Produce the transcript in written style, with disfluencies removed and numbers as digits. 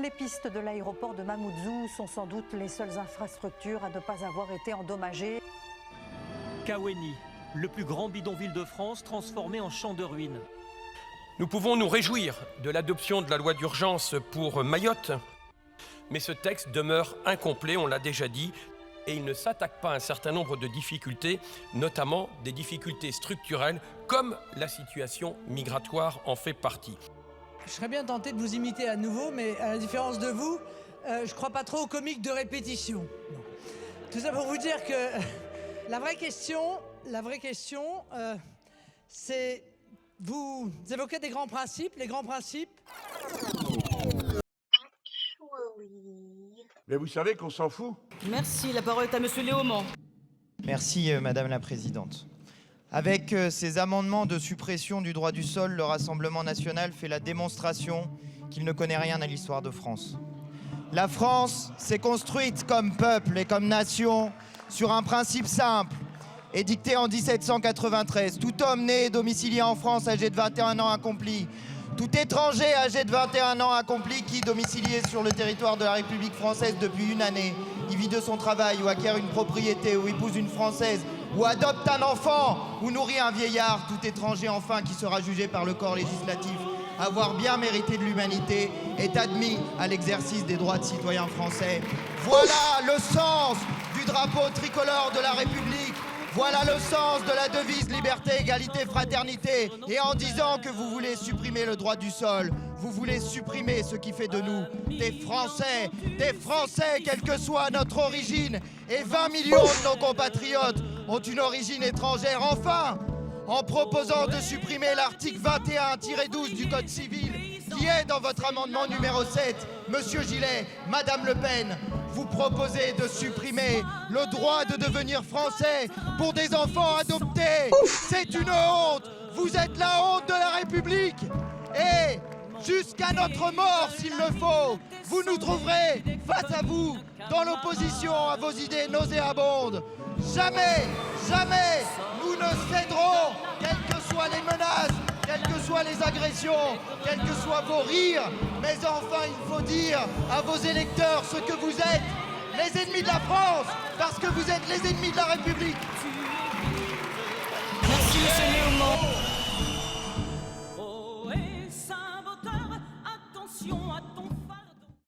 Les pistes de l'aéroport de Mamoudzou sont sans doute les seules infrastructures à ne pas avoir été endommagées. Kaweni, le plus grand bidonville de France transformé en champ de ruines. Nous pouvons nous réjouir de l'adoption de la loi d'urgence pour Mayotte, mais ce texte demeure incomplet, on l'a déjà dit, et il ne s'attaque pas à un certain nombre de difficultés, notamment des difficultés structurelles, comme la situation migratoire en fait partie. Je serais bien tenté de vous imiter à nouveau, mais à la différence de vous, je ne crois pas trop aux comiques de répétition. Non. Tout ça pour vous dire que la vraie question, c'est... Vous évoquez des grands principes, les grands principes. Mais vous savez qu'on s'en fout. Merci, la parole est à monsieur Léaumont. Merci Madame la Présidente. Avec ces amendements de suppression du droit du sol, le Rassemblement national fait la démonstration qu'il ne connaît rien à l'histoire de France. La France s'est construite comme peuple et comme nation sur un principe simple, édicté en 1793. Tout homme né et domicilié en France âgé de 21 ans accompli, tout étranger âgé de 21 ans accompli qui, domicilié sur le territoire de la République française depuis une année, y vit de son travail ou acquiert une propriété ou épouse une Française ou adopte un enfant ou nourrit un vieillard, tout étranger enfin qui sera jugé par le corps législatif avoir bien mérité de l'humanité est admis à l'exercice des droits de citoyens français. Voilà le sens du drapeau tricolore de la République. Voilà le sens de la devise liberté, égalité, fraternité. Et en disant que vous voulez supprimer le droit du sol, vous voulez supprimer ce qui fait de nous des Français, quelle que soit notre origine. Et 20 millions de nos compatriotes ont une origine étrangère. Enfin, en proposant de supprimer l'article 21-12 du Code civil, qui est dans votre amendement numéro 7, Monsieur Gillet, Madame Le Pen, vous proposez de supprimer le droit de devenir français pour des enfants adoptés. C'est une honte. Vous êtes la honte de la République. Et jusqu'à notre mort, s'il le faut, vous nous trouverez face à vous, dans l'opposition à vos idées nauséabondes. Jamais, jamais, nous ne céderons, quelles que soient les menaces, quelles que soient les agressions, quels que soient vos rires. Mais enfin, il faut dire à vos électeurs ce que vous êtes, les ennemis de la France, parce que vous êtes les ennemis de la République. Merci, monsieur Léaumont. Oh, et Saint-Botard, attention à ton